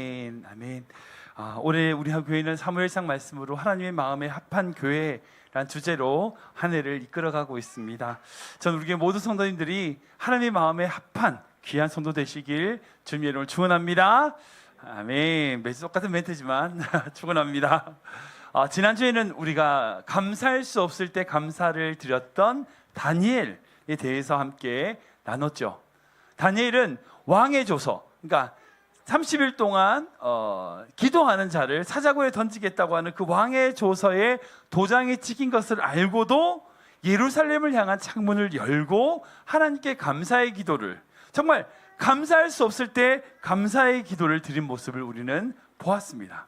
아멘, 아멘. 올해 우리 교회는 사무엘상 말씀으로 하나님의 마음에 합한 교회란 주제로 한 해를 이끌어가고 있습니다. 저는 우리 교회 모든 성도님들이 하나님의 마음에 합한 귀한 성도 되시길 주님의 이름으로 축원합니다. 아멘. 매주 똑같은 멘트지만 축원합니다. 지난주에는 우리가 감사할 수 없을 때 감사를 드렸던 다니엘에 대해서 함께 나눴죠. 다니엘은 왕의 조서, 그러니까 30일 동안 기도하는 자를 사자고에 던지겠다고 하는 그 왕의 조서에 도장이 찍힌 것을 알고도 예루살렘을 향한 창문을 열고 하나님께 감사의 기도를, 정말 감사할 수 없을 때 감사의 기도를 드린 모습을 우리는 보았습니다.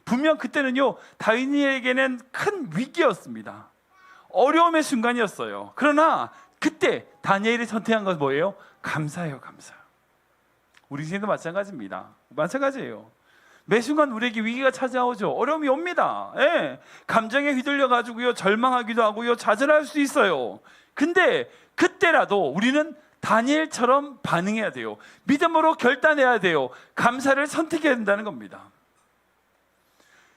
분명 그때는요, 다니엘에게는 큰 위기였습니다. 어려움의 순간이었어요. 그러나 그때 다니엘이 선택한 것은 뭐예요? 감사예요, 감사. 우리 인생도 마찬가지입니다. 마찬가지예요. 매 순간 우리에게 위기가 찾아오죠. 어려움이 옵니다. 예. 감정에 휘둘려가지고요, 절망하기도 하고요, 좌절할 수 있어요. 근데 그때라도 우리는 다니엘처럼 반응해야 돼요. 믿음으로 결단해야 돼요. 감사를 선택해야 된다는 겁니다.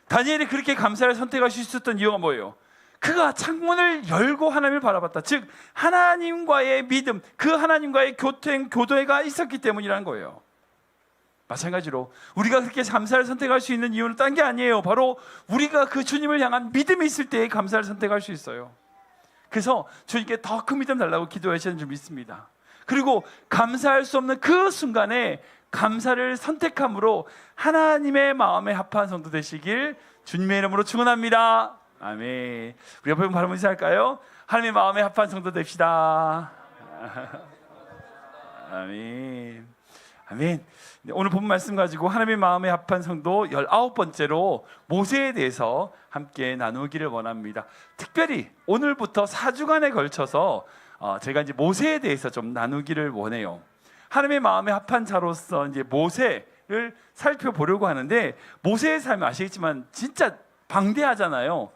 다니엘이 그렇게 감사를 선택할 수 있었던 이유가 뭐예요? 그가 창문을 열고 하나님을 바라봤다. 즉 하나님과의 믿음, 그 하나님과의 교도가 있었기 때문이라는 거예요. 마찬가지로 우리가 그렇게 감사를 선택할 수 있는 이유는 딴 게 아니에요. 바로 우리가 그 주님을 향한 믿음이 있을 때에 감사를 선택할 수 있어요. 그래서 주님께 더 큰 믿음 달라고 기도하시는 줄 믿습니다. 그리고 감사할 수 없는 그 순간에 감사를 선택함으로 하나님의 마음에 합한 성도 되시길 주님의 이름으로 축원합니다. 아멘. 우리 옆에 바로 인사할까요? 하나님의 마음에 합한 성도 됩시다. 아멘. 아멘. 오늘 본 말씀 가지고 하나님의 마음에 합한 성도 19번째로 모세에 대해서 함께 나누기를 원합니다. 특별히 오늘부터 4주간에 걸쳐서 제가 이제 모세에 대해서 좀 나누기를 원해요. 하나님의 마음에 합한 자로서 이제 모세를 살펴보려고 하는데, 모세의 삶을 아시겠지만 진짜 방대하잖아요.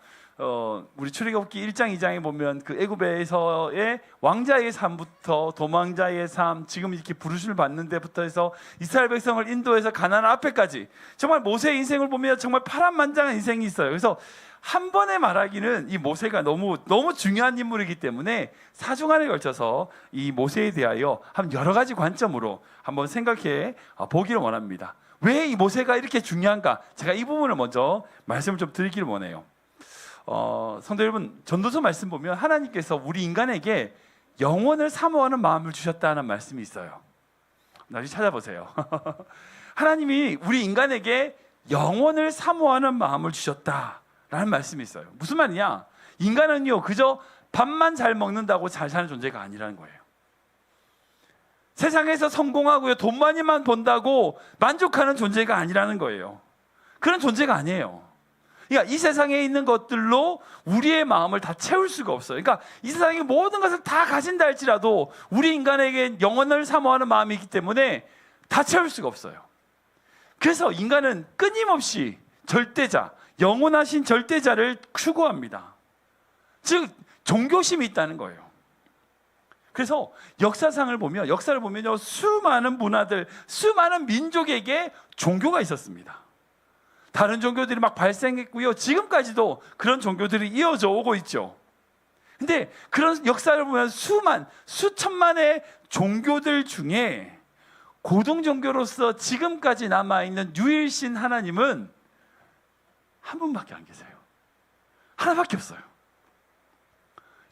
우리 출애굽기 1장 2장에 보면 그 애굽에서의 왕자의 삶부터 도망자의 삶, 지금 이렇게 부르심을 받는 데부터 해서 이스라엘 백성을 인도해서 가나안 앞에까지, 정말 모세의 인생을 보면 정말 파란만장한 인생이 있어요. 그래서 한 번에 말하기는 이 모세가 너무 중요한 인물이기 때문에 4주간에 걸쳐서 이 모세에 대하여 한 여러 가지 관점으로 한번 생각해 보기를 원합니다. 왜 이 모세가 이렇게 중요한가? 제가 이 부분을 먼저 말씀을 좀 드리기를 원해요. 성도 여러분, 전도서 말씀 보면 하나님께서 우리 인간에게 영원을 사모하는 마음을 주셨다는 말씀이 있어요. 나중에 찾아보세요. 하나님이 우리 인간에게 영원을 사모하는 마음을 주셨다라는 말씀이 있어요. 무슨 말이냐? 인간은요, 그저 밥만 잘 먹는다고 잘 사는 존재가 아니라는 거예요. 세상에서 성공하고요, 돈 많이만 번다고 만족하는 존재가 아니라는 거예요. 그런 존재가 아니에요. 그러니까 이 세상에 있는 것들로 우리의 마음을 다 채울 수가 없어요. 그러니까 이 세상의 모든 것을 다 가진다 할지라도 우리 인간에게 영원을 사모하는 마음이 있기 때문에 다 채울 수가 없어요. 그래서 인간은 끊임없이 절대자, 영원하신 절대자를 추구합니다. 즉 종교심이 있다는 거예요. 그래서 역사를 보면요, 수많은 문화들, 수많은 민족에게 종교가 있었습니다. 다른 종교들이 막 발생했고요, 지금까지도 그런 종교들이 이어져 오고 있죠. 근데 그런 역사를 보면 수천만의 종교들 중에 고등종교로서 지금까지 남아있는 유일신 하나님은 한 분밖에 안 계세요. 하나밖에 없어요.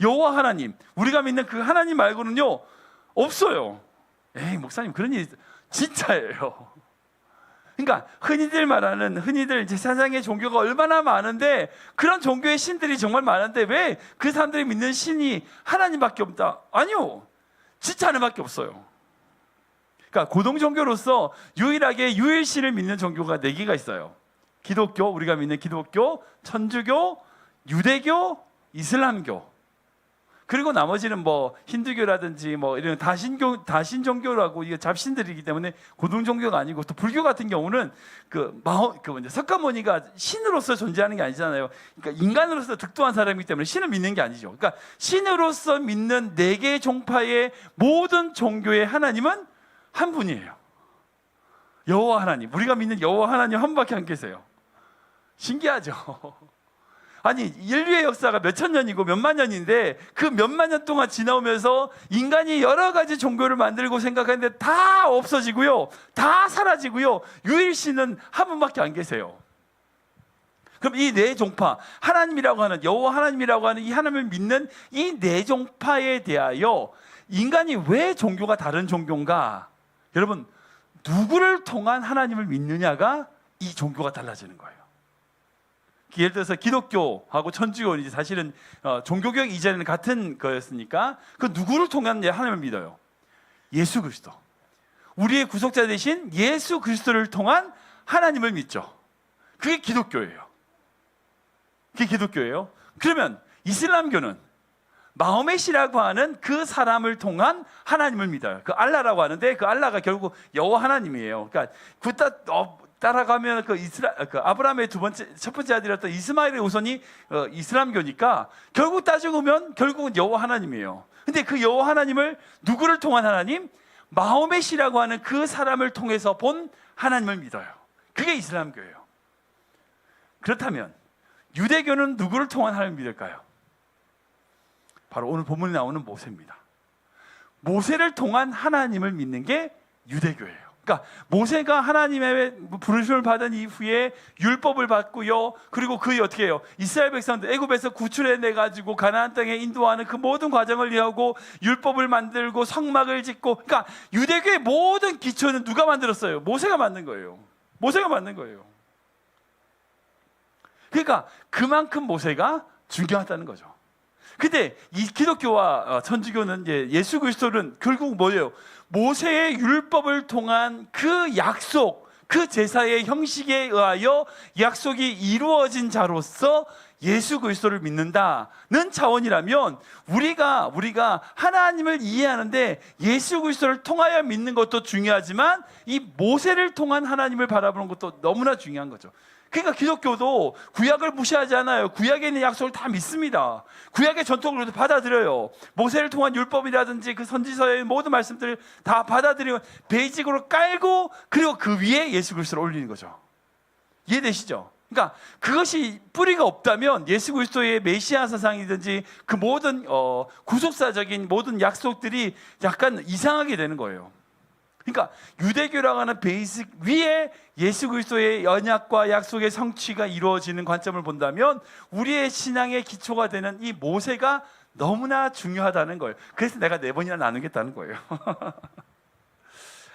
여호와 하나님, 우리가 믿는 그 하나님 말고는요 없어요. 에이, 목사님 그런 일이 진짜예요. 그러니까 흔히들 이제 세상의 종교가 얼마나 많은데, 그런 종교의 신들이 정말 많은데 왜 그 사람들이 믿는 신이 하나님밖에 없다? 아니요, 진짜 하나밖에 없어요. 그러니까 고등종교로서 유일하게 유일신을 믿는 종교가 4개가 있어요. 기독교, 우리가 믿는 기독교, 천주교, 유대교, 이슬람교. 그리고 나머지는 뭐 힌두교라든지 뭐 이런 다신종교라고, 이게 잡신들이기 때문에 고등종교가 아니고, 또 불교 같은 경우는 석가모니가 신으로서 존재하는 게 아니잖아요. 그러니까 인간으로서 득도한 사람이기 때문에 신을 믿는 게 아니죠. 그러니까 신으로서 믿는 4개의 종파의 모든 종교의 하나님은 한 분이에요. 여호와 하나님, 우리가 믿는 여호와 하나님 한 분밖에 안 계세요. 신기하죠? 아니, 인류의 역사가 몇천 년이고 몇만 년인데 그 몇만 년 동안 지나오면서 인간이 여러 가지 종교를 만들고 생각하는데 다 없어지고요, 다 사라지고요, 유일신은 한 분밖에 안 계세요. 그럼 이 네 종파, 하나님이라고 하는, 여호와 하나님이라고 하는 이 하나님을 믿는 이 네 종파에 대하여 인간이 왜 종교가 다른 종교인가? 여러분, 누구를 통한 하나님을 믿느냐가 이 종교가 달라지는 거예요. 예를 들어서 기독교하고 천주교는 사실은 종교개혁 이전에는 같은 거였으니까 그 누구를 통한 하나님을 믿어요? 예수 그리스도. 우리의 구속자 되신 예수 그리스도를 통한 하나님을 믿죠. 그게 기독교예요. 그게 기독교예요. 그러면 이슬람교는 마호메시라고 하는 그 사람을 통한 하나님을 믿어요. 그 알라라고 하는데 그 알라가 결국 여호와 하나님이에요. 그러니까 따라가면 그 아브라함의 첫 번째 아들이었던 이스마엘의 후손이 이슬람교니까 결국 따지고 보면 결국은 여호와 하나님이에요. 근데 그 여호와 하나님을 누구를 통한 하나님? 마호메시라고 하는 그 사람을 통해서 본 하나님을 믿어요. 그게 이슬람교예요. 그렇다면 유대교는 누구를 통한 하나님을 믿을까요? 바로 오늘 본문에 나오는 모세입니다. 모세를 통한 하나님을 믿는 게 유대교예요. 그러니까 모세가 하나님의 부르심을 받은 이후에 율법을 받고요, 그리고 그의 어떻게 해요? 이스라엘 백성들 애굽에서 구출해내 가지고 가나안 땅에 인도하는 그 모든 과정을 이해하고 율법을 만들고 성막을 짓고, 그러니까 유대교의 모든 기초는 누가 만들었어요? 모세가 만든 거예요. 모세가 만든 거예요. 그러니까 그만큼 모세가 중요하다는 거죠. 근데 이 기독교와 천주교는 예수 그리스도는 결국 뭐예요? 모세의 율법을 통한 그 약속, 그 제사의 형식에 의하여 약속이 이루어진 자로서 예수 그리스도를 믿는다는 차원이라면 우리가 하나님을 이해하는데 예수 그리스도를 통하여 믿는 것도 중요하지만 이 모세를 통한 하나님을 바라보는 것도 너무나 중요한 거죠. 그러니까 기독교도 구약을 무시하지 않아요. 구약에 있는 약속을 다 믿습니다. 구약의 전통을 받아들여요. 모세를 통한 율법이라든지 그 선지서의 모든 말씀들을 다 받아들이고 베이직으로 깔고, 그리고 그 위에 예수 그리스도를 올리는 거죠. 이해되시죠? 그러니까 그것이 뿌리가 없다면 예수 그리스도의 메시아 사상이든지 그 모든 구속사적인 모든 약속들이 약간 이상하게 되는 거예요. 그러니까 유대교라고 하는 베이직 위에 예수 그리스도의 언약과 약속의 성취가 이루어지는 관점을 본다면 우리의 신앙의 기초가 되는 이 모세가 너무나 중요하다는 거예요. 그래서 내가 4번이나 나누겠다는 거예요.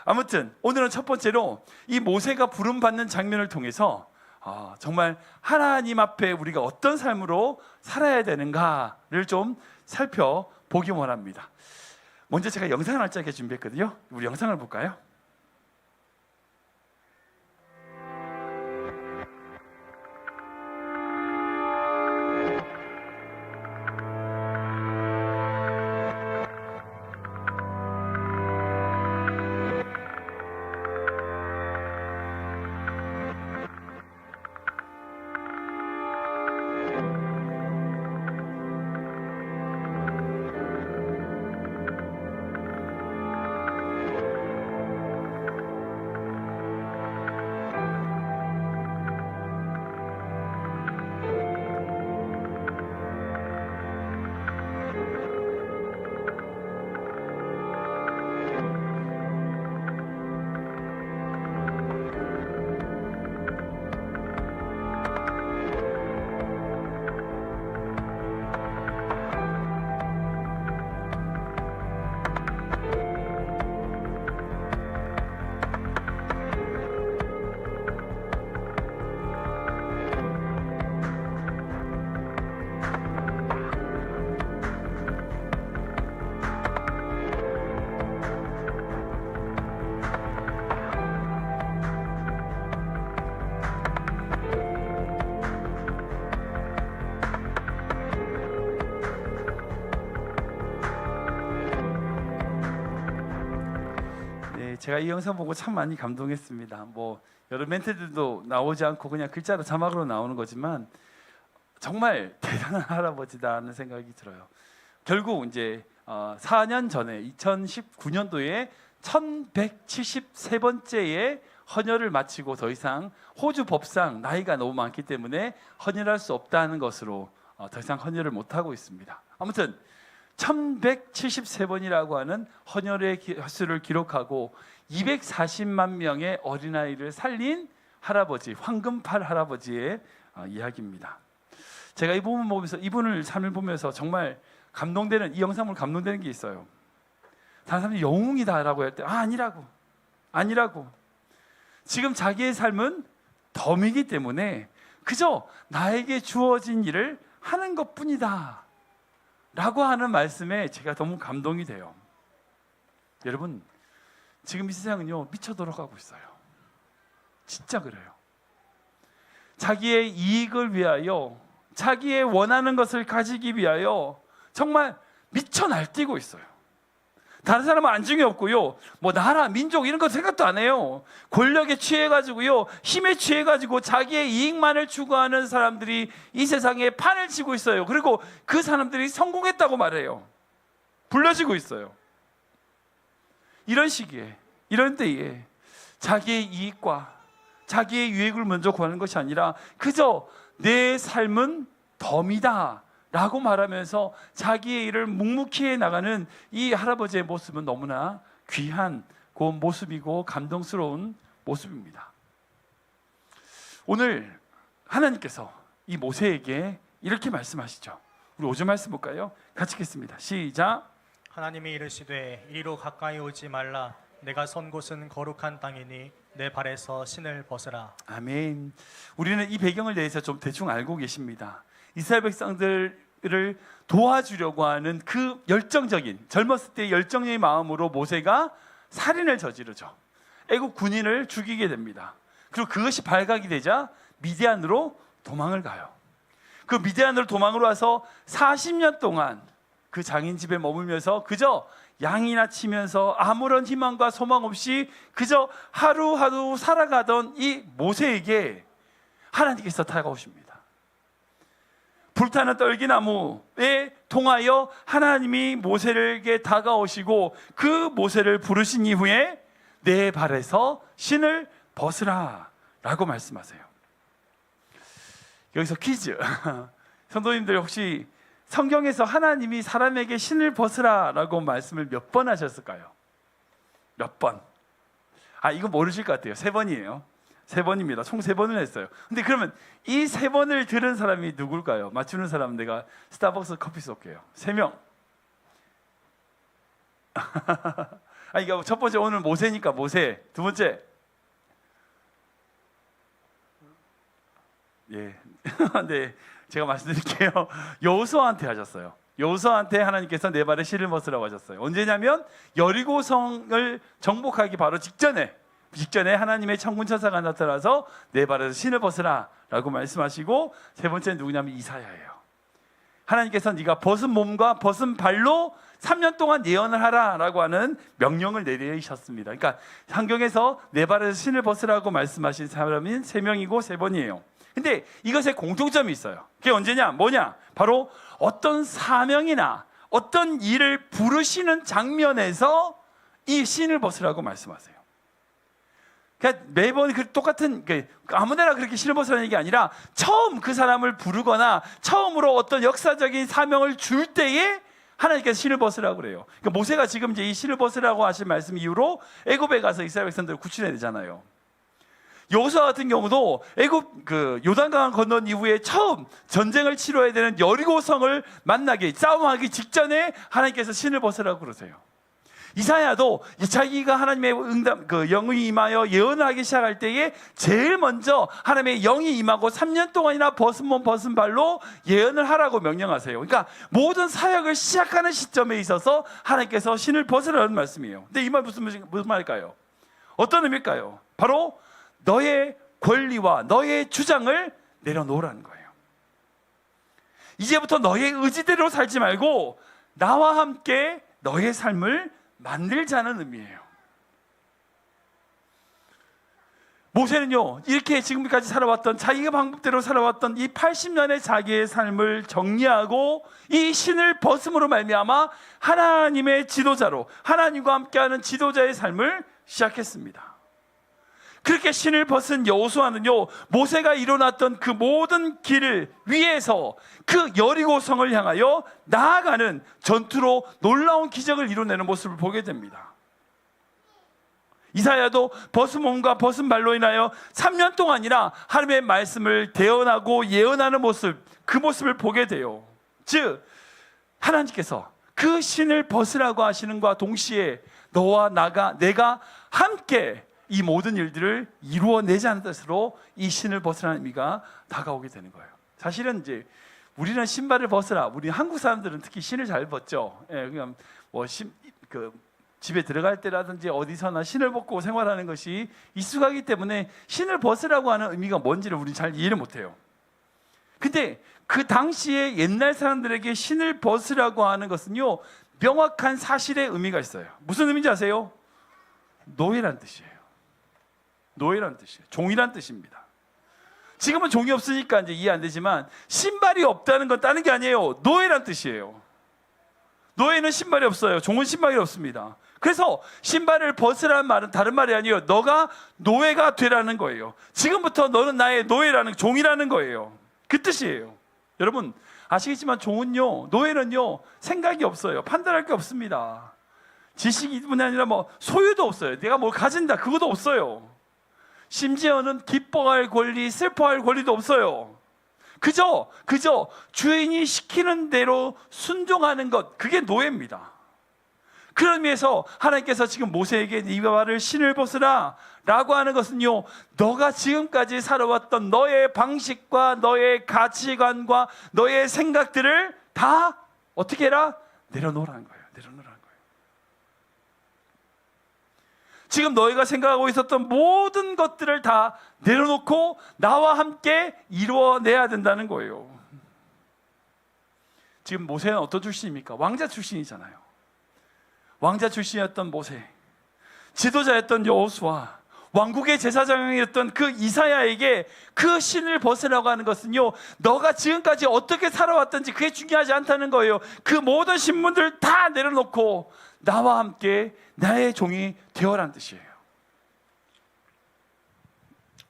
아무튼 오늘은 첫 번째로 이 모세가 부름받는 장면을 통해서 정말 하나님 앞에 우리가 어떤 삶으로 살아야 되는가를 좀 살펴보기 원합니다. 먼저 제가 영상을 하나 짧게 준비했거든요. 우리 영상을 볼까요? 제가 이 영상 보고 참 많이 감동했습니다. 뭐 여러 멘트들도 나오지 않고 그냥 글자로 자막으로 나오는 거지만 정말 대단한 할아버지다는 생각이 들어요. 결국 이제 4년 전에 2019년도에 1173번째의 헌혈을 마치고 더 이상 호주 법상 나이가 너무 많기 때문에 헌혈할 수 없다는 것으로 더 이상 헌혈을 못하고 있습니다. 아무튼 1173번이라고 하는 헌혈의 횟수를 기록하고 240만 명의 어린아이를 살린 할아버지, 황금팔 할아버지의 이야기입니다. 제가 이 부분 보면서, 이분을 삶을 보면서 정말 감동되는, 이 영상을 감동되는 게 있어요. 다른 사람들이 영웅이다라고 할 때 아니라고 지금 자기의 삶은 덤이기 때문에 그저 나에게 주어진 일을 하는 것뿐이다 라고 하는 말씀에 제가 너무 감동이 돼요. 여러분, 지금 이 세상은요 미쳐 돌아가고 있어요. 진짜 그래요. 자기의 이익을 위하여, 자기의 원하는 것을 가지기 위하여 정말 미쳐 날뛰고 있어요. 다른 사람은 안중에 없고요, 뭐 나라, 민족 이런 거 생각도 안 해요. 권력에 취해가지고요, 힘에 취해가지고 자기의 이익만을 추구하는 사람들이 이 세상에 판을 치고 있어요. 그리고 그 사람들이 성공했다고 말해요. 불려지고 있어요. 이런 시기에, 이런 때에 자기의 이익과 자기의 유익을 먼저 구하는 것이 아니라 그저 내 삶은 덤이다 라고 말하면서 자기의 일을 묵묵히 해나가는 이 할아버지의 모습은 너무나 귀한 그 모습이고 감동스러운 모습입니다. 오늘 하나님께서 이 모세에게 이렇게 말씀하시죠. 우리 5절 말씀 볼까요? 같이 읽겠습니다. 시작. 하나님이 이르시되 이리로 가까이 오지 말라. 내가 선 곳은 거룩한 땅이니 내 발에서 신을 벗으라. 아멘. 우리는 이 배경을 대해서 좀 대충 알고 계십니다. 이스라엘 백성들을 도와주려고 하는 그 열정적인, 젊었을 때 열정적인 마음으로 모세가 살인을 저지르죠. 애국 군인을 죽이게 됩니다. 그리고 그것이 발각이 되자 미디안으로 도망을 가요. 그 미디안으로 도망을 와서 40년 동안 그 장인 집에 머물면서 그저 양이나 치면서 아무런 희망과 소망 없이 그저 하루하루 살아가던 이 모세에게 하나님께서 다가오십니다. 불타는 떨기나무에 통하여 하나님이 모세에게 다가오시고 그 모세를 부르신 이후에 내 발에서 신을 벗으라 라고 말씀하세요. 여기서 퀴즈. 성도님들 혹시 성경에서 하나님이 사람에게 신을 벗으라 라고 말씀을 몇 번 하셨을까요? 몇 번? 이거 모르실 것 같아요. 3번이에요. 3번입니다. 총 3번을 했어요. 근데 그러면 이 3번을 들은 사람이 누굴까요? 맞추는 사람은 내가 스타벅스 커피 쏠게요. 3명. 이거 첫 번째 오늘 모세니까 모세. 두 번째. 예. 네. 제가 말씀드릴게요. 여호수아한테 하셨어요. 여호수아한테 하나님께서 내 발에 실을 벗으라고 하셨어요. 언제냐면 여리고성을 정복하기 바로 직전에 하나님의 천군천사가 나타나서 내 발에서 신을 벗으라 라고 말씀하시고, 세 번째는 누구냐면 이사야예요. 하나님께서 네가 벗은 몸과 벗은 발로 3년 동안 예언을 하라 라고 하는 명령을 내리셨습니다. 그러니까 성경에서 내 발에서 신을 벗으라고 말씀하신 사람은 3명이고 3번이에요. 근데 이것에 공통점이 있어요. 그게 언제냐? 뭐냐? 바로 어떤 사명이나 어떤 일을 부르시는 장면에서 이 신을 벗으라고 말씀하세요. 그러니까 매번 똑같은, 아무데나 그렇게 신을 벗으라는 게 아니라 처음 그 사람을 부르거나 처음으로 어떤 역사적인 사명을 줄 때에 하나님께서 신을 벗으라고 그래요. 그러니까 모세가 지금 이제 이 신을 벗으라고 하신 말씀 이후로 애굽에 가서 이스라엘 백성들을 구출해야 되잖아요. 여호수아 같은 경우도 애굽 요단강 건넌 이후에 처음 전쟁을 치러야 되는 여리고성을 만나게 싸움하기 직전에 하나님께서 신을 벗으라고 그러세요. 이사야도 자기가 하나님의 영이 임하여 예언하기 시작할 때에 제일 먼저 하나님의 영이 임하고 3년 동안이나 벗은 몸 벗은 발로 예언을 하라고 명령하세요. 그러니까 모든 사역을 시작하는 시점에 있어서 하나님께서 신을 벗으라는 말씀이에요. 근데 이 말 무슨 말일까요? 어떤 의미일까요? 바로 너의 권리와 너의 주장을 내려놓으라는 거예요. 이제부터 너의 의지대로 살지 말고 나와 함께 너의 삶을 만들자는 의미예요. 모세는요, 이렇게 지금까지 살아왔던, 자기가 방법대로 살아왔던 이 80년의 자기의 삶을 정리하고 이 신을 벗음으로 말미암아 하나님의 지도자로, 하나님과 함께하는 지도자의 삶을 시작했습니다. 그렇게 신을 벗은 여호수아는요, 모세가 이뤄놨던 그 모든 길을 위에서 그 여리고성을 향하여 나아가는 전투로 놀라운 기적을 이뤄내는 모습을 보게 됩니다. 이사야도 벗은 몸과 벗은 발로 인하여 3년 동안이나 하나님의 말씀을 대언하고 예언하는 모습, 그 모습을 보게 돼요. 즉 하나님께서 그 신을 벗으라고 하시는과 동시에 너와 내가 함께 이 모든 일들을 이루어내자는 뜻으로 이 신을 벗으라는 의미가 다가오게 되는 거예요. 사실은 이제 우리는 신발을 벗으라, 우리 한국 사람들은 특히 신을 잘 벗죠. 예, 그냥 집에 들어갈 때라든지 어디서나 신을 벗고 생활하는 것이 익숙하기 때문에 신을 벗으라고 하는 의미가 뭔지를 우리는 잘 이해를 못해요. 근데 그 당시에 옛날 사람들에게 신을 벗으라고 하는 것은요, 명확한 사실의 의미가 있어요. 무슨 의미인지 아세요? 노예란 뜻이에요. 노예란 뜻이에요. 종이란 뜻입니다. 지금은 종이 없으니까 이제 이해 안 되지만 신발이 없다는 건 다른 게 아니에요. 노예란 뜻이에요. 노예는 신발이 없어요. 종은 신발이 없습니다. 그래서 신발을 벗으라는 말은 다른 말이 아니에요. 너가 노예가 되라는 거예요. 지금부터 너는 나의 노예라는, 종이라는 거예요. 그 뜻이에요. 여러분 아시겠지만 종은요, 노예는요, 생각이 없어요. 판단할 게 없습니다. 지식이뿐 아니라 뭐 소유도 없어요. 내가 뭘 가진다, 그것도 없어요. 심지어는 기뻐할 권리, 슬퍼할 권리도 없어요. 그저 주인이 시키는 대로 순종하는 것, 그게 노예입니다. 그런 의미에서 하나님께서 지금 모세에게 네가 말을 신을 벗으라 라고 하는 것은요, 너가 지금까지 살아왔던 너의 방식과 너의 가치관과 너의 생각들을 다 어떻게 해라? 내려놓으라는 거예요. 내려놓으라는 거예요. 지금 너희가 생각하고 있었던 모든 것들을 다 내려놓고 나와 함께 이루어내야 된다는 거예요. 지금 모세는 어떤 출신입니까? 왕자 출신이잖아요. 왕자 출신이었던 모세, 지도자였던 여호수아, 왕국의 제사장이었던 그 이사야에게 그 신을 벗으라고 하는 것은요, 너가 지금까지 어떻게 살아왔던지 그게 중요하지 않다는 거예요. 그 모든 신분들 다 내려놓고 나와 함께 나의 종이 되어라는 뜻이에요.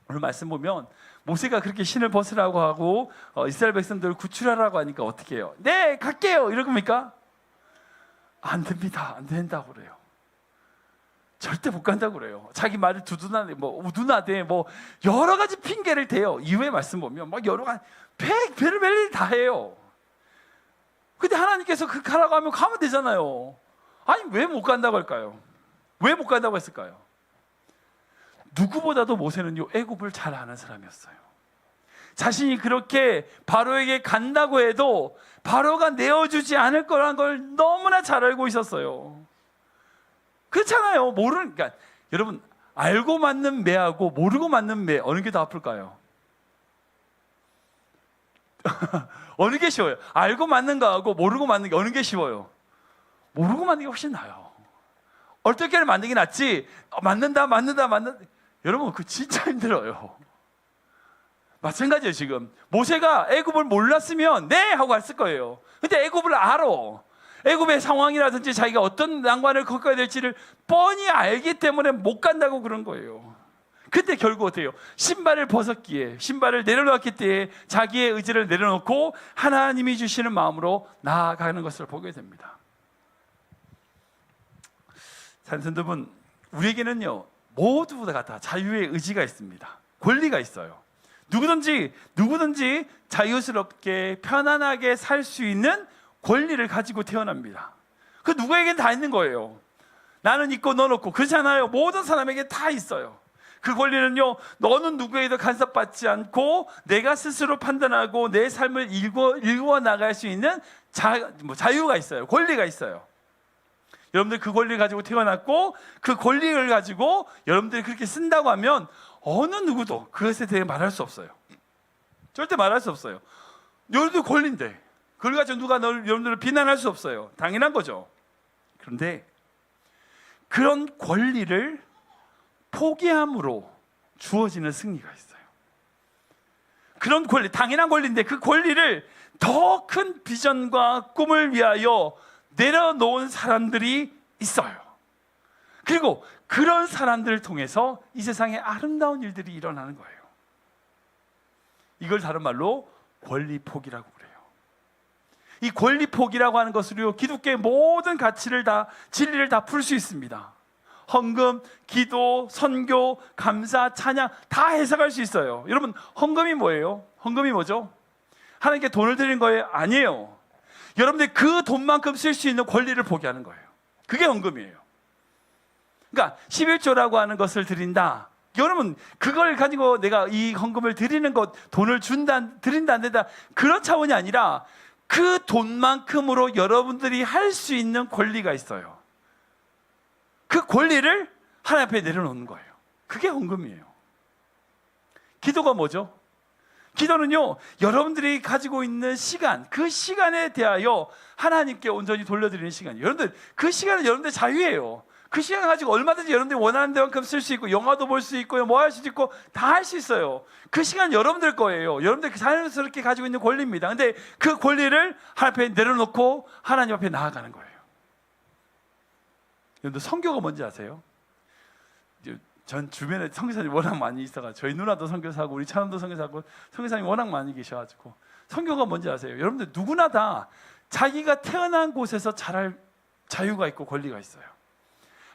오늘 말씀 보면 모세가 그렇게 신을 벗으라고 하고 이스라엘 백성들을 구출하라고 하니까 어떻게 해요? 네, 갈게요 이럴 겁니까? 안 됩니다. 안 된다고 그래요. 절대 못 간다고 그래요. 자기 말을 두둔하대, 우둔하대, 여러 가지 핑계를 대요. 이후에 말씀 보면 여러 가지 별일 다 해요. 근데 하나님께서 그 가라고 하면 가면 되잖아요. 아니 왜 못 간다고 할까요? 왜 못 간다고 했을까요? 누구보다도 모세는요, 애굽을 잘 아는 사람이었어요. 자신이 그렇게 바로에게 간다고 해도 바로가 내어주지 않을 거라는 걸 너무나 잘 알고 있었어요. 그렇잖아요. 그러니까 여러분, 알고 맞는 매하고 모르고 맞는 매, 어느 게 더 아플까요? 어느 게 쉬워요? 알고 맞는 거하고 모르고 맞는 게 어느 게 쉬워요? 모르고 맞는 게 훨씬 나아요. 어떻게 맞는 게 낫지, 맞는다. 여러분, 그거 진짜 힘들어요. 마찬가지예요. 지금 모세가 애굽을 몰랐으면 네 하고 갔을 거예요. 근데 애굽을 알아. 애굽의 상황이라든지 자기가 어떤 난관을 겪어야 될지를 뻔히 알기 때문에 못 간다고 그런 거예요. 근데 결국 어떻게 해요? 신발을 벗었기에, 신발을 내려놓았기 때에 자기의 의지를 내려놓고 하나님이 주시는 마음으로 나아가는 것을 보게 됩니다. 산성도분, 우리에게는요, 모두가 다 자유의 의지가 있습니다. 권리가 있어요. 누구든지 자유스럽게 편안하게 살 수 있는 권리를 가지고 태어납니다. 그 누구에겐 다 있는 거예요. 나는 있고 넌 없고 그렇잖아요. 모든 사람에게 다 있어요. 그 권리는요, 너는 누구에게도 간섭받지 않고 내가 스스로 판단하고 내 삶을 일구어 나갈 수 있는 자유가 있어요. 권리가 있어요. 여러분들 그 권리를 가지고 태어났고 그 권리를 가지고 여러분들이 그렇게 쓴다고 하면 어느 누구도 그것에 대해 말할 수 없어요. 절대 말할 수 없어요. 여러분들 권리인데 그걸 가지고 누가 여러분들을 비난할 수 없어요. 당연한 거죠. 그런데 그런 권리를 포기함으로 주어지는 승리가 있어요. 그런 권리, 당연한 권리인데 그 권리를 더 큰 비전과 꿈을 위하여 내려놓은 사람들이 있어요. 그리고 그런 사람들을 통해서 이 세상에 아름다운 일들이 일어나는 거예요. 이걸 다른 말로 권리 포기라고 그래요. 이 권리 포기라고 하는 것으로 기독교의 모든 가치를 다, 진리를 다 풀 수 있습니다. 헌금, 기도, 선교, 감사, 찬양 다 해석할 수 있어요. 여러분, 헌금이 뭐예요? 헌금이 뭐죠? 하나님께 돈을 드리는 거예요? 아니에요. 여러분들 그 돈만큼 쓸 수 있는 권리를 포기하는 거예요. 그게 헌금이에요. 그러니까 11조라고 하는 것을 드린다. 여러분, 그걸 가지고 내가 이 헌금을 드리는 것, 돈을 드린다 안 된다, 그런 차원이 아니라 그 돈만큼으로 여러분들이 할 수 있는 권리가 있어요. 그 권리를 하나님 앞에 내려놓는 거예요. 그게 헌금이에요. 기도가 뭐죠? 기도는요, 여러분들이 가지고 있는 시간, 그 시간에 대하여 하나님께 온전히 돌려드리는 시간이에요. 여러분들, 그 시간은 여러분들 자유예요. 그 시간 가지고 얼마든지 여러분들이 원하는 데만큼 쓸 수 있고, 영화도 볼 수 있고, 뭐 할 수도 있고, 다 할 수 있어요. 그 시간 여러분들 거예요. 여러분들 자연스럽게 가지고 있는 권리입니다. 근데 그 권리를 하나님 앞에 내려놓고 하나님 앞에 나아가는 거예요. 여러분들, 선교가 뭔지 아세요? 전 주변에 선교사님이 워낙 많이 있어가지고, 저희 누나도 선교사하고 우리 차남도 선교사하고 선교사님이 워낙 많이 계셔가지고, 선교가 뭔지 아세요? 여러분들 누구나 다 자기가 태어난 곳에서 자랄 자유가 있고 권리가 있어요.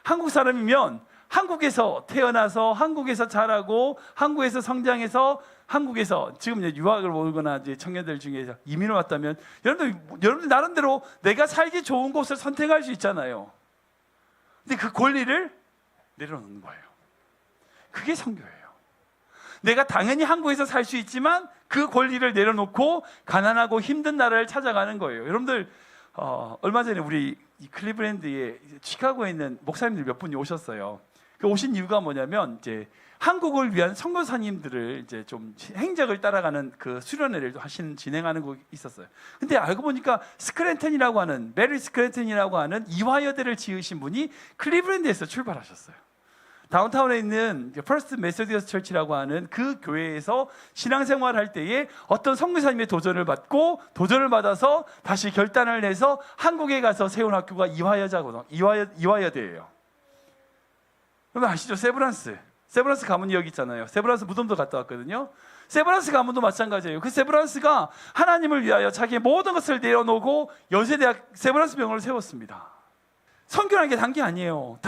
한국 사람이면 한국에서 태어나서 한국에서 자라고 한국에서 성장해서 한국에서 지금 이제 유학을 오거나 이제 청년들 중에서 이민을 왔다면 여러분들 나름대로 내가 살기 좋은 곳을 선택할 수 있잖아요. 근데 그 권리를 내려놓는 거예요. 그게 선교예요. 내가 당연히 한국에서 살 수 있지만 그 권리를 내려놓고 가난하고 힘든 나라를 찾아가는 거예요. 여러분들 얼마 전에 우리 이 클리브랜드에 시카고에 있는 목사님들 몇 분이 오셨어요. 그 오신 이유가 뭐냐면 이제 한국을 위한 선교사님들을 이제 좀 행적을 따라가는 그 수련회를 진행하는 곳이 있었어요. 근데 알고 보니까 스크랜턴이라고 하는 메리 스크랜턴이라고 하는 이화여대를 지으신 분이 클리브랜드에서 출발하셨어요. 다운타운에 있는 퍼스트 메소디어스 처치라고 하는 그 교회에서 신앙생활을 할 때에 어떤 선교사님의 도전을 받아서 다시 결단을 내서 한국에 가서 세운 학교가 이화여대예요. 여러분 아시죠? 세브란스 가문이 여기 있잖아요. 세브란스 무덤도 갔다 왔거든요. 세브란스 가문도 마찬가지예요. 그 세브란스가 하나님을 위하여 자기의 모든 것을 내려놓고 연세대학 세브란스 병원을 세웠습니다. 선교라는 게 단 게 아니에요.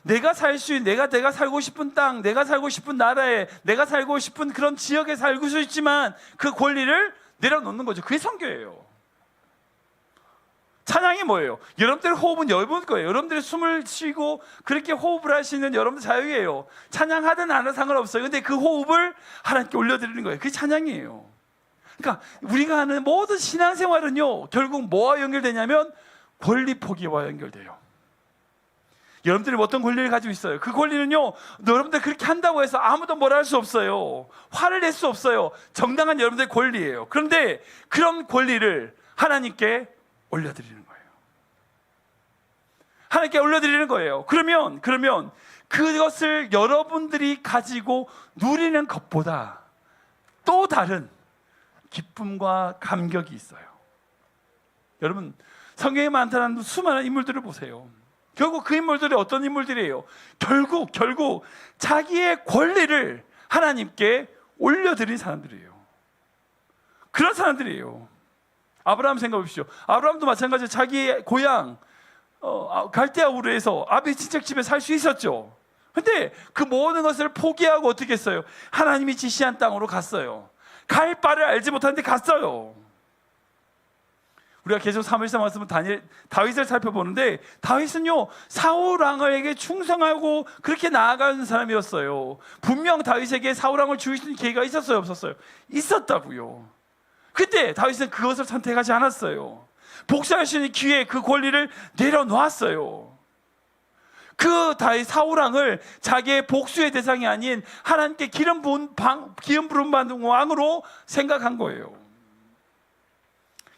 내가 살고 싶은 땅, 내가 살고 싶은 나라에, 내가 살고 싶은 그런 지역에 살고 있지만 그 권리를 내려놓는 거죠. 그게 선교예요. 찬양이 뭐예요? 여러분들의 호흡은 여러분 거예요. 여러분들의 숨을 쉬고 그렇게 호흡을 하시는 여러분들 자유예요. 찬양하든 안 하든 상관없어요. 근데 그 호흡을 하나님께 올려드리는 거예요. 그게 찬양이에요. 그러니까 우리가 하는 모든 신앙생활은요, 결국 뭐와 연결되냐면 권리 포기와 연결돼요. 여러분들이 어떤 권리를 가지고 있어요? 그 권리는요, 여러분들 그렇게 한다고 해서 아무도 뭐라 할 수 없어요. 화를 낼 수 없어요. 정당한 여러분들의 권리예요. 그런데 그런 권리를 하나님께 올려드리는 거예요. 하나님께 올려드리는 거예요. 그러면 그것을 여러분들이 가지고 누리는 것보다 또 다른 기쁨과 감격이 있어요. 여러분, 성경에 나타난 수많은 인물들을 보세요. 결국 그 인물들이 어떤 인물들이에요? 결국 자기의 권리를 하나님께 올려드린 사람들이에요. 그런 사람들이에요. 아브라함 생각해 보십시오. 아브라함도 마찬가지로 자기의 고향 갈대아 우르에서 아비 친척집에 살 수 있었죠. 근데 그 모든 것을 포기하고 어떻게 했어요? 하나님이 지시한 땅으로 갔어요. 갈 바를 알지 못하는데 갔어요. 우리가 계속 사무엘상 말씀은 다윗을 살펴보는데, 다윗은요 사울 왕에게 충성하고 그렇게 나아가는 사람이었어요. 분명 다윗에게 사울 왕을 죽일 수 있는 기회가 있었어요, 없었어요? 있었다고요. 그때 다윗은 그것을 선택하지 않았어요. 복수할 수 있는 기회, 그 권리를 내려놓았어요. 그 다윗 사울 왕을 자기의 복수의 대상이 아닌 하나님께 기름 부름 받은 왕으로 생각한 거예요.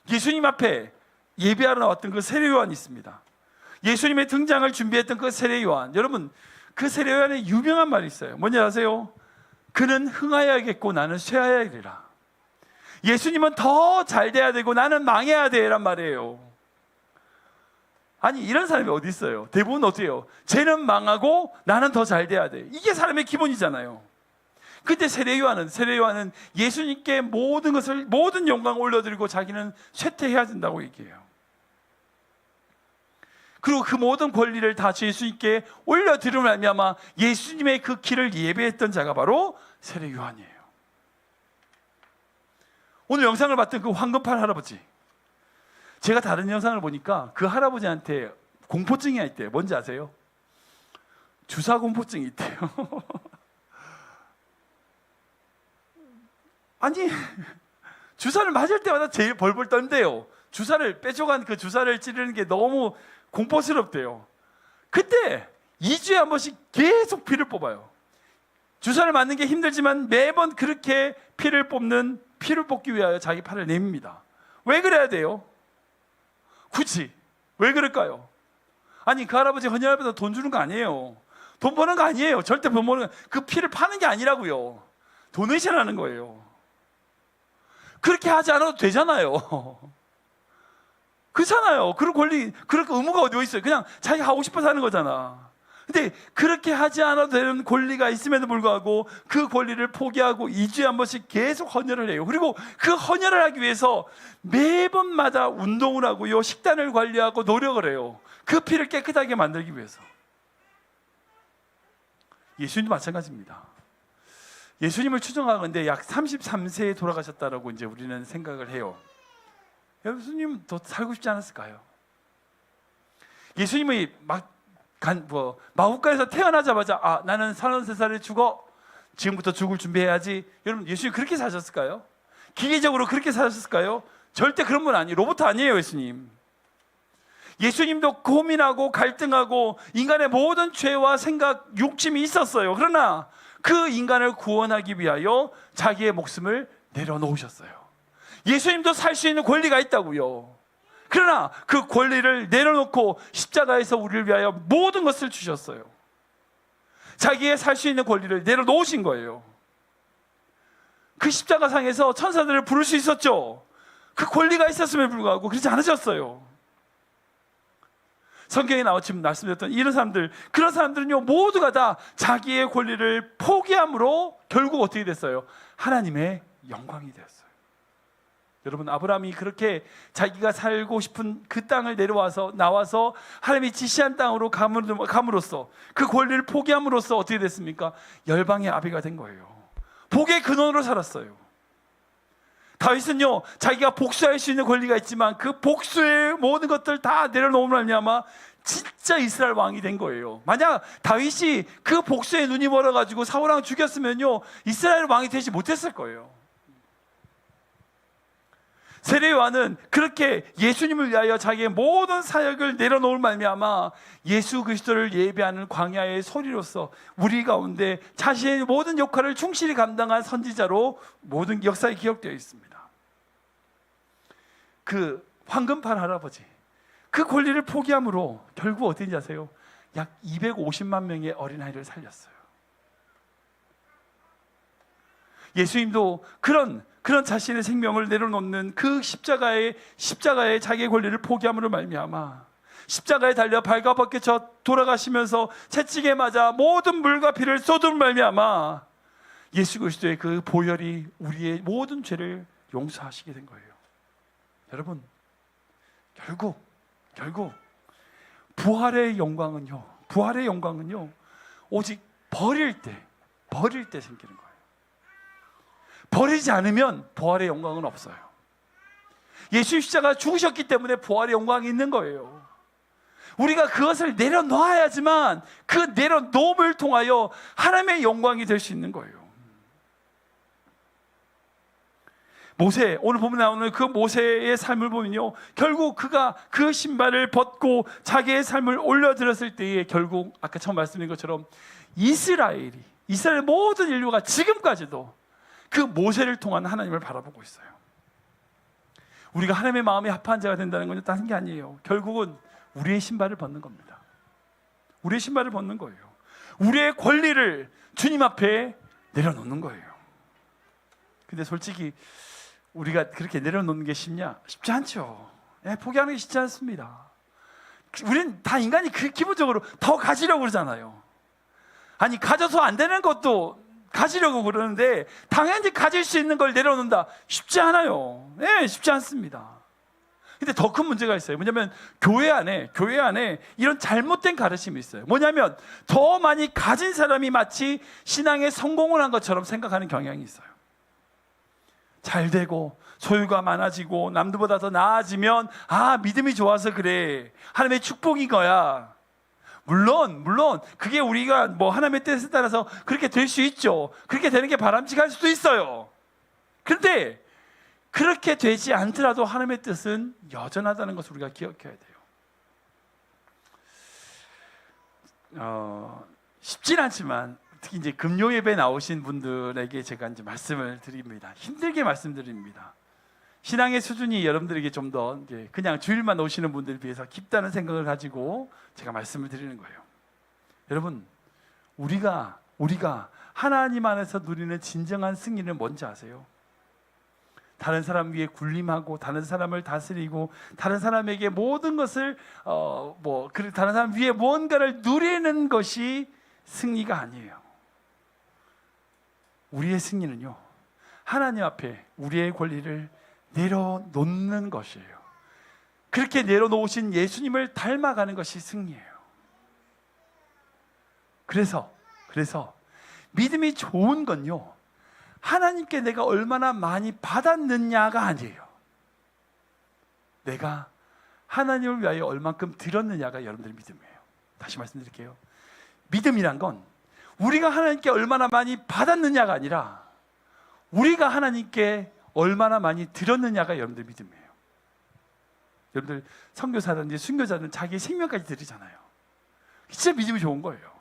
예수님 앞에 예배하러 나왔던 그 세례요한이 있습니다. 예수님의 등장을 준비했던 그 세례요한, 여러분 그 세례요한의 유명한 말이 있어요. 뭔지 아세요? 그는 흥하여야겠고 나는 쇠하여야리라. 예수님은 더 잘 돼야 되고 나는 망해야 돼 란 말이에요. 아니 이런 사람이 어디 있어요? 대부분 어때요? 쟤는 망하고 나는 더 잘 돼야 돼. 이게 사람의 기본이잖아요. 근데 세례 요한은 예수님께 모든 영광을 올려드리고 자기는 쇠퇴해야 된다고 얘기해요. 그리고 그 모든 권리를 다 예수님께 올려드리면 말미암아 예수님의 그 길을 예배했던 자가 바로 세례 요한이에요. 오늘 영상을 봤던 그 황금팔 할아버지, 제가 다른 영상을 보니까 그 할아버지한테 공포증이 있대요. 뭔지 아세요? 주사 공포증이 있대요. 아니 주사를 맞을 때마다 제일 벌벌 떤대요. 주사를 빼줘간 그 주사를 찌르는 게 너무 공포스럽대요. 그때 2주에 한 번씩 계속 피를 뽑아요. 주사를 맞는 게 힘들지만 매번 그렇게 피를 뽑기 위하여 자기 팔을 냅니다. 왜 그래야 돼요? 굳이 왜 그럴까요? 아니 그 할아버지 헌혈하면서 돈 주는 거 아니에요. 돈 버는 거 아니에요. 절대 돈 버는 거, 그 피를 파는 게 아니라고요. 도네이션하는 거예요. 그렇게 하지 않아도 되잖아요. 그렇잖아요. 그런 권리, 그런 의무가 어디 있어요? 그냥 자기가 하고 싶어서 하는 거잖아. 근데 그렇게 하지 않아도 되는 권리가 있음에도 불구하고 그 권리를 포기하고 2주에 한 번씩 계속 헌혈을 해요. 그리고 그 헌혈을 하기 위해서 매번마다 운동을 하고요, 식단을 관리하고 노력을 해요. 그 피를 깨끗하게 만들기 위해서. 예수님도 마찬가지입니다. 예수님을 추정하건대 약 33세에 돌아가셨다라고 이제 우리는 생각을 해요. 예수님 더 살고 싶지 않았을까요? 예수님이 마국간에서 태어나자마자 나는 33살에 죽어, 지금부터 죽을 준비해야지. 여러분 예수님 그렇게 사셨을까요? 기계적으로 그렇게 사셨을까요? 절대 그런 분 아니에요. 로봇 아니에요. 예수님. 예수님도 고민하고 갈등하고 인간의 모든 죄와 생각, 욕심이 있었어요. 그러나 그 인간을 구원하기 위하여 자기의 목숨을 내려놓으셨어요. 예수님도 살 수 있는 권리가 있다고요. 그러나 그 권리를 내려놓고 십자가에서 우리를 위하여 모든 것을 주셨어요. 자기의 살 수 있는 권리를 내려놓으신 거예요. 그 십자가상에서 천사들을 부를 수 있었죠. 그 권리가 있었음에 불구하고 그렇지 않으셨어요. 성경에 나와 지금 말씀드렸던 이런 사람들, 그런 사람들은요 모두가 다 자기의 권리를 포기함으로 결국 어떻게 됐어요? 하나님의 영광이 되었어요. 여러분 아브라함이 그렇게 자기가 살고 싶은 그 땅을 나와서 하나님이 지시한 땅으로 감으로써 그 권리를 포기함으로써 어떻게 됐습니까? 열방의 아비가 된 거예요. 복의 근원으로 살았어요. 다윗은요 자기가 복수할 수 있는 권리가 있지만 그 복수의 모든 것들 다 내려놓으면 말미암아 진짜 이스라엘 왕이 된 거예요. 만약 다윗이 그 복수에 눈이 멀어가지고 사울 왕을 죽였으면요 이스라엘 왕이 되지 못했을 거예요. 세례 요한은 그렇게 예수님을 위하여 자기의 모든 사역을 내려놓을 말미암아 예수 그리스도를 예배하는 광야의 소리로서 우리 가운데 자신의 모든 역할을 충실히 감당한 선지자로 모든 역사에 기록되어 있습니다. 그 황금팔 할아버지, 그 권리를 포기함으로 결국 어땠는지 아세요? 약 250만 명의 어린아이를 살렸어요. 예수님도 그런 자신의 생명을 내려놓는 그 십자가에 자기의 권리를 포기함으로 말미암아 십자가에 달려 발가벗겨 돌아가시면서 채찍에 맞아 모든 물과 피를 쏟은 말미암아 예수 그리스도의 그 보혈이 우리의 모든 죄를 용서하시게 된 거예요. 여러분 결국 부활의 영광은요 오직 버릴 때 생기는 거예요. 버리지 않으면 부활의 영광은 없어요. 예수 십자가 죽으셨기 때문에 부활의 영광이 있는 거예요. 우리가 그것을 내려놓아야지만 그 내려놓음을 통하여 하나님의 영광이 될 수 있는 거예요. 모세, 오늘 보면 나오는 그 모세의 삶을 보면요 결국 그가 그 신발을 벗고 자기의 삶을 올려드렸을 때에 결국 아까 처음 말씀드린 것처럼 이스라엘 모든 인류가 지금까지도 그 모세를 통한 하나님을 바라보고 있어요. 우리가 하나님의 마음에 합한 자가 된다는 건 다른 게 아니에요. 결국은 우리의 신발을 벗는 겁니다. 우리의 신발을 벗는 거예요. 우리의 권리를 주님 앞에 내려놓는 거예요. 근데 솔직히 우리가 그렇게 내려놓는 게 쉽냐? 쉽지 않죠. 포기하는 게 쉽지 않습니다. 우리는 다 인간이 기본적으로 더 가지려고 그러잖아요. 아니 가져서 안 되는 것도 가지려고 그러는데 당연히 가질 수 있는 걸 내려놓는다. 쉽지 않아요. 네, 쉽지 않습니다. 근데 더 큰 문제가 있어요. 뭐냐면 교회 안에 이런 잘못된 가르침이 있어요. 뭐냐면 더 많이 가진 사람이 마치 신앙에 성공을 한 것처럼 생각하는 경향이 있어요. 잘 되고 소유가 많아지고 남들보다 더 나아지면 믿음이 좋아서 그래. 하나님의 축복인 거야. 물론 그게 우리가 뭐 하나님의 뜻에 따라서 그렇게 될 수 있죠. 그렇게 되는 게 바람직할 수도 있어요. 그런데 그렇게 되지 않더라도 하나님의 뜻은 여전하다는 것을 우리가 기억해야 돼요. 쉽진 않지만 특히 이제 금요 예배 나오신 분들에게 제가 이제 말씀을 드립니다. 힘들게 말씀드립니다. 신앙의 수준이 여러분들에게 좀 더 그냥 주일만 오시는 분들에 비해서 깊다는 생각을 가지고 제가 말씀을 드리는 거예요. 여러분, 우리가 하나님 안에서 누리는 진정한 승리는 뭔지 아세요? 다른 사람 위에 군림하고 다른 사람을 다스리고 다른 사람에게 모든 것을 다른 사람 위에 무언가를 누리는 것이 승리가 아니에요. 우리의 승리는요, 하나님 앞에 우리의 권리를 내려놓는 것이에요. 그렇게 내려놓으신 예수님을 닮아가는 것이 승리예요. 그래서 믿음이 좋은 건요, 하나님께 내가 얼마나 많이 받았느냐가 아니에요. 내가 하나님을 위하여 얼만큼 드렸느냐가 여러분들의 믿음이에요. 다시 말씀드릴게요. 믿음이란 건 우리가 하나님께 얼마나 많이 받았느냐가 아니라 우리가 하나님께 얼마나 많이 드렸느냐가 여러분들의 믿음이에요. 여러분들 선교사든지 순교자들은 자기의 생명까지 드리잖아요. 진짜 믿음이 좋은 거예요.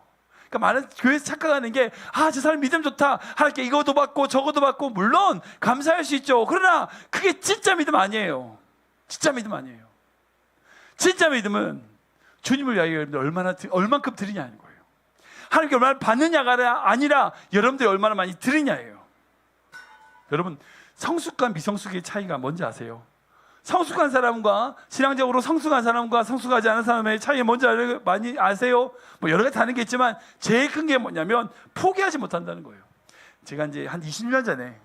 그러니까 많은 교회에서 착각하는 게 저 사람 믿음 좋다, 하나님께 이것도 받고 저것도 받고, 물론 감사할 수 있죠. 그러나 그게 진짜 믿음 아니에요. 진짜 믿음 아니에요. 진짜 믿음은 주님을 위하여 여러분들 얼만큼 드리냐는 거예요. 하나님께 얼마나 받느냐가 아니라 여러분들이 얼마나 많이 드리냐예요. 여러분, 성숙과 미성숙의 차이가 뭔지 아세요? 성숙한 사람과 신앙적으로 성숙한 사람과 성숙하지 않은 사람의 차이가 뭔지 많이 아세요? 뭐 여러 가지 다른 게 있지만 제일 큰 게 뭐냐면 포기하지 못한다는 거예요. 제가 이제 한 20년 전에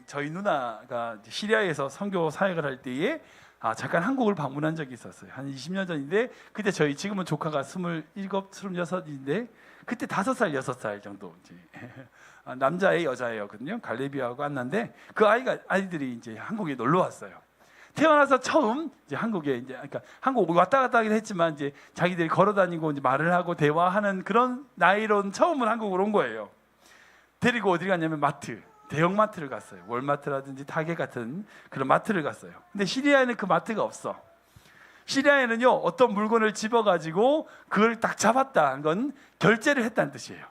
저희 누나가 시리아에서 선교 사역을 할 때에 잠깐 한국을 방문한 적이 있었어요. 한 20년 전인데 그때 지금은 조카가 27, 26인데 그때 5살, 6살 정도 남자애 여자애였거든요. 갈레비아하고 안나인데 그 아이들이 이제 한국에 놀러 왔어요. 태어나서 처음 이제 한국에 그러니까 한국 왔다 갔다 하긴 했지만 이제 자기들이 걸어다니고 이제 말을 하고 대화하는 그런 나이로는 처음은 한국으로 온 거예요. 데리고 어디 갔냐면 대형 마트를 갔어요. 월마트라든지 타겟 같은 그런 마트를 갔어요. 근데 시리아에는 그 마트가 없어. 시리아에는요, 어떤 물건을 집어가지고 그걸 딱 잡았다는 건 결제를 했다는 뜻이에요.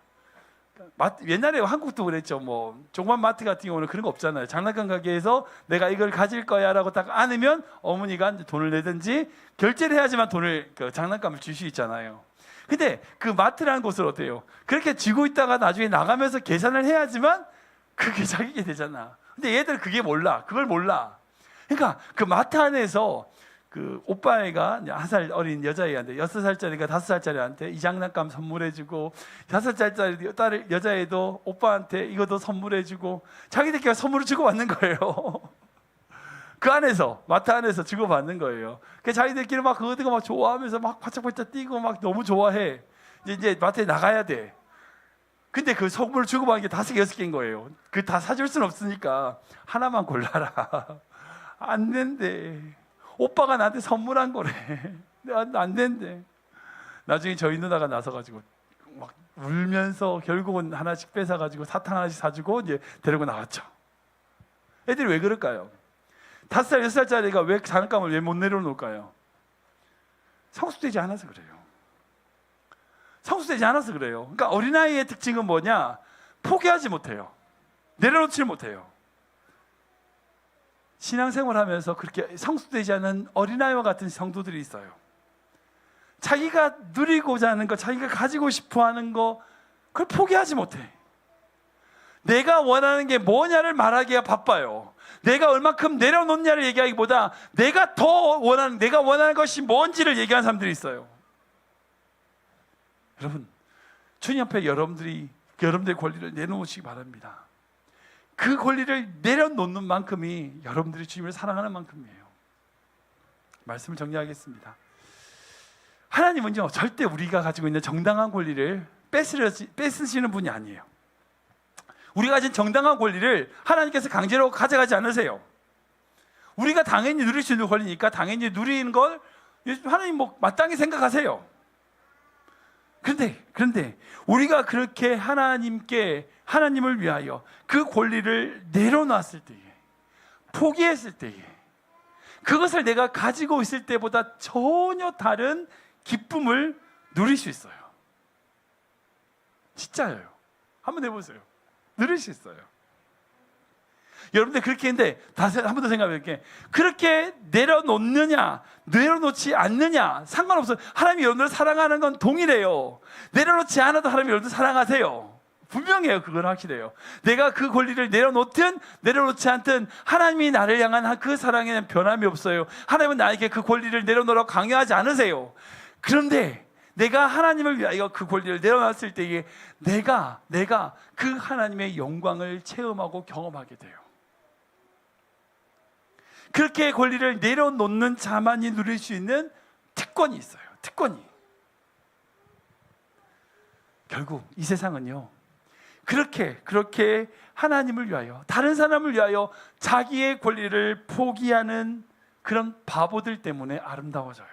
옛날에 한국도 그랬죠. 뭐 종합 마트 같은 경우는 그런 거 없잖아요. 장난감 가게에서 내가 이걸 가질 거야라고 딱 안으면 어머니가 돈을 내든지 결제를 해야지만 장난감을 줄 수 있잖아요. 근데 그 마트라는 곳은 어때요? 그렇게 쥐고 있다가 나중에 나가면서 계산을 해야지만 그게 자기게 되잖아. 근데 얘들 그걸 몰라. 그러니까 그 마트 안에서 그 오빠애가 1살 어린 여자애한테 6살짜리가 5살짜리한테 이 장난감 선물해주고 5살짜리 딸 여자애도 오빠한테 이것도 선물해주고 자기들끼리 선물을 주고받는 거예요. 그 안에서 마트 안에서 주고받는 거예요. 그 자기들끼리 막 그거 막 좋아하면서 막 바짝바짝 뛰고 막 너무 좋아해. 이제 마트에 나가야 돼. 근데 그 선물을 주고받는 게 5개, 6개인 거예요. 그 다 사줄 수는 없으니까 하나만 골라라. 안 된대. 오빠가 나한테 선물한 거래. 안 된대. 나중에 저희 누나가 나서가지고 막 울면서 결국은 하나씩 뺏어가지고 사탕 하나씩 사주고 이제 데리고 나왔죠. 애들이 왜 그럴까요? 5살, 6살짜리가 왜 장난감을 왜 못 내려놓을까요? 성숙되지 않아서 그래요. 성숙되지 않아서 그래요. 그러니까 어린아이의 특징은 뭐냐? 포기하지 못해요. 내려놓지 못해요. 신앙생활하면서 그렇게 성숙되지 않은 어린아이와 같은 성도들이 있어요. 자기가 누리고자 하는 것, 자기가 가지고 싶어하는 거, 그걸 포기하지 못해. 내가 원하는 게 뭐냐를 말하기가 바빠요. 내가 얼마큼 내려놓냐를 얘기하기보다 내가 원하는 것이 뭔지를 얘기하는 사람들이 있어요. 여러분, 주님 앞에 여러분들의 권리를 내놓으시기 바랍니다. 그 권리를 내려놓는 만큼이 여러분들이 주님을 사랑하는 만큼이에요. 말씀을 정리하겠습니다. 하나님은요, 절대 우리가 가지고 있는 정당한 권리를 뺏으시는 분이 아니에요. 우리가 가진 정당한 권리를 하나님께서 강제로 가져가지 않으세요. 우리가 당연히 누릴 수 있는 권리니까 당연히 누리는 걸 하나님 마땅히 생각하세요. 그런데 우리가 그렇게 하나님을 위하여 그 권리를 내려놨을 때에, 포기했을 때에, 그것을 내가 가지고 있을 때보다 전혀 다른 기쁨을 누릴 수 있어요. 진짜예요. 한번 해보세요. 누릴 수 있어요. 여러분들 그렇게 했는데 다시 한 번 더 생각해 볼게요. 그렇게 내려놓느냐 내려놓지 않느냐 상관없어요. 하나님이 여러분들을 사랑하는 건 동일해요. 내려놓지 않아도 하나님이 여러분들 사랑하세요. 분명해요. 그건 확실해요. 내가 그 권리를 내려놓든 내려놓지 않든 하나님이 나를 향한 그 사랑에는 변함이 없어요. 하나님은 나에게 그 권리를 내려놓으라고 강요하지 않으세요. 그런데 내가 하나님을 위하여 그 권리를 내려놨을 때에 내가 그 하나님의 영광을 체험하고 경험하게 돼요. 그렇게 권리를 내려놓는 자만이 누릴 수 있는 특권이 있어요. 특권이. 결국 이 세상은요, 그렇게 하나님을 위하여, 다른 사람을 위하여 자기의 권리를 포기하는 그런 바보들 때문에 아름다워져요.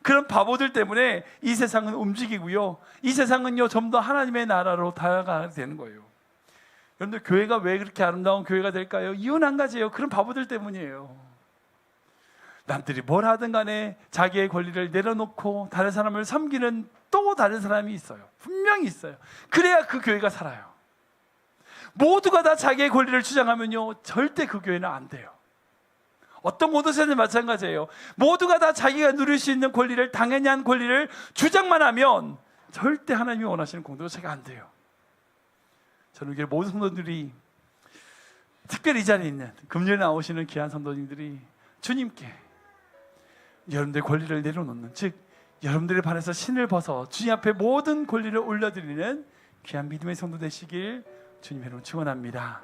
그런 바보들 때문에 이 세상은 움직이고요, 이 세상은요 좀 더 하나님의 나라로 다가가게 되는 거예요. 여러분들, 교회가 왜 그렇게 아름다운 교회가 될까요? 이유는 한 가지예요. 그런 바보들 때문이에요. 남들이 뭘 하든 간에 자기의 권리를 내려놓고 다른 사람을 섬기는 또 다른 사람이 있어요. 분명히 있어요. 그래야 그 교회가 살아요. 모두가 다 자기의 권리를 주장하면요, 절대 그 교회는 안 돼요. 어떤 공동체든 마찬가지예요. 모두가 다 자기가 누릴 수 있는 권리를, 당연히 권리를 주장만 하면 절대 하나님이 원하시는 공동체가 안 돼요. 저는 이게 모든 성도들이, 특별히 이 자리에 있는 금요일에 나오시는 귀한 성도님들이 주님께 여러분들의 권리를 내려놓는, 즉 여러분들의 발에서 신을 벗어 주님 앞에 모든 권리를 올려드리는 귀한 믿음의 성도 되시길 주님의 이름으로 축원합니다.